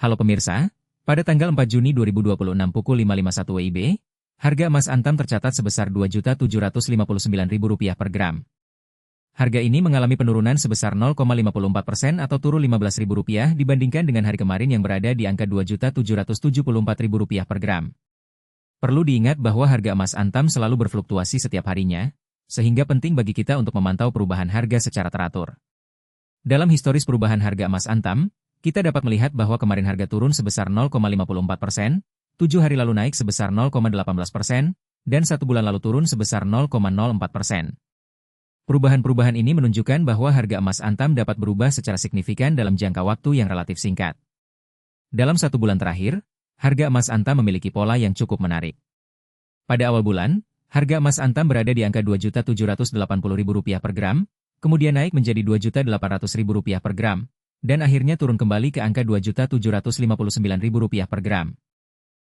Halo pemirsa, pada tanggal 4 Juni 2026 pukul 5.51 WIB, harga emas Antam tercatat sebesar Rp2.759.000 per gram. Harga ini mengalami penurunan sebesar 0,54% atau turun Rp15.000 dibandingkan dengan hari kemarin yang berada di angka Rp2.774.000 per gram. Perlu diingat bahwa harga emas Antam selalu berfluktuasi setiap harinya, sehingga penting bagi kita untuk memantau perubahan harga secara teratur. Dalam historis perubahan harga emas Antam, kita dapat melihat bahwa kemarin harga turun sebesar 0,54%, 7 hari lalu naik sebesar 0,18%, dan 1 bulan lalu turun sebesar 0,04%. Perubahan-perubahan ini menunjukkan bahwa harga emas Antam dapat berubah secara signifikan dalam jangka waktu yang relatif singkat. Dalam 1 bulan terakhir, harga emas Antam memiliki pola yang cukup menarik. Pada awal bulan, harga emas Antam berada di angka Rp2.780.000 per gram, kemudian naik menjadi Rp2.800.000 per gram, dan akhirnya turun kembali ke angka Rp2.759.000 per gram.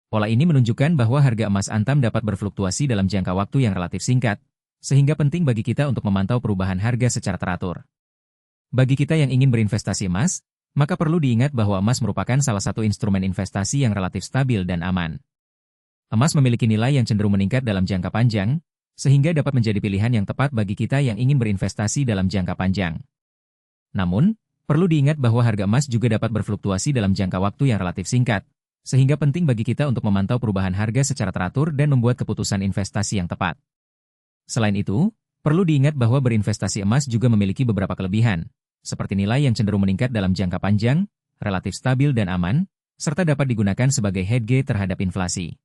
Pola ini menunjukkan bahwa harga emas Antam dapat berfluktuasi dalam jangka waktu yang relatif singkat, sehingga penting bagi kita untuk memantau perubahan harga secara teratur. Bagi kita yang ingin berinvestasi emas, maka perlu diingat bahwa emas merupakan salah satu instrumen investasi yang relatif stabil dan aman. Emas memiliki nilai yang cenderung meningkat dalam jangka panjang, sehingga dapat menjadi pilihan yang tepat bagi kita yang ingin berinvestasi dalam jangka panjang. Namun, perlu diingat bahwa harga emas juga dapat berfluktuasi dalam jangka waktu yang relatif singkat, sehingga penting bagi kita untuk memantau perubahan harga secara teratur dan membuat keputusan investasi yang tepat. Selain itu, perlu diingat bahwa berinvestasi emas juga memiliki beberapa kelebihan, seperti nilai yang cenderung meningkat dalam jangka panjang, relatif stabil dan aman, serta dapat digunakan sebagai hedge terhadap inflasi.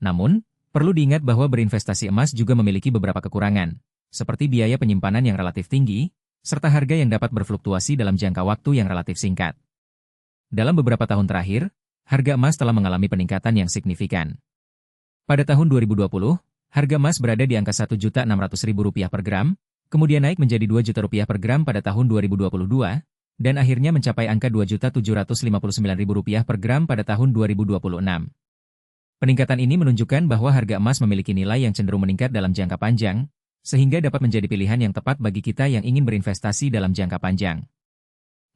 Namun, perlu diingat bahwa berinvestasi emas juga memiliki beberapa kekurangan, seperti biaya penyimpanan yang relatif tinggi, serta harga yang dapat berfluktuasi dalam jangka waktu yang relatif singkat. Dalam beberapa tahun terakhir, harga emas telah mengalami peningkatan yang signifikan. Pada tahun 2020, harga emas berada di angka Rp1.600.000 per gram, kemudian naik menjadi Rp2 juta per gram pada tahun 2022, dan akhirnya mencapai angka Rp2.759.000 per gram pada tahun 2026. Peningkatan ini menunjukkan bahwa harga emas memiliki nilai yang cenderung meningkat dalam jangka panjang, sehingga dapat menjadi pilihan yang tepat bagi kita yang ingin berinvestasi dalam jangka panjang.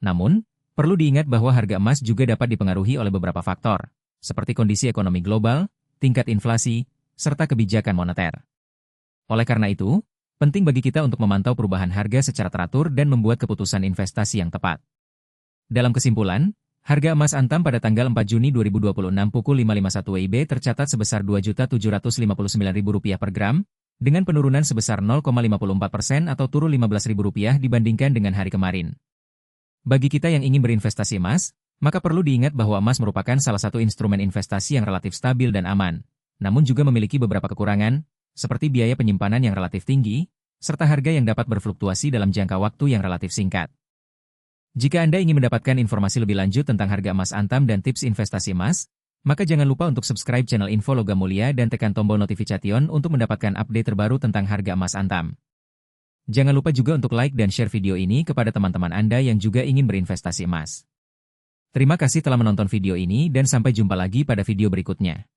Namun, perlu diingat bahwa harga emas juga dapat dipengaruhi oleh beberapa faktor, seperti kondisi ekonomi global, tingkat inflasi, serta kebijakan moneter. Oleh karena itu, penting bagi kita untuk memantau perubahan harga secara teratur dan membuat keputusan investasi yang tepat. Dalam kesimpulan, harga emas Antam pada tanggal 4 Juni 2026 pukul 5.51 WIB tercatat sebesar Rp2.759.000 per gram, dengan penurunan sebesar 0,54% atau turun Rp15.000 dibandingkan dengan hari kemarin. Bagi kita yang ingin berinvestasi emas, maka perlu diingat bahwa emas merupakan salah satu instrumen investasi yang relatif stabil dan aman, namun juga memiliki beberapa kekurangan, seperti biaya penyimpanan yang relatif tinggi, serta harga yang dapat berfluktuasi dalam jangka waktu yang relatif singkat. Jika Anda ingin mendapatkan informasi lebih lanjut tentang harga emas Antam dan tips investasi emas, maka jangan lupa untuk subscribe channel Info Logam Mulia dan tekan tombol notifikasi untuk mendapatkan update terbaru tentang harga emas Antam. Jangan lupa juga untuk like dan share video ini kepada teman-teman Anda yang juga ingin berinvestasi emas. Terima kasih telah menonton video ini dan sampai jumpa lagi pada video berikutnya.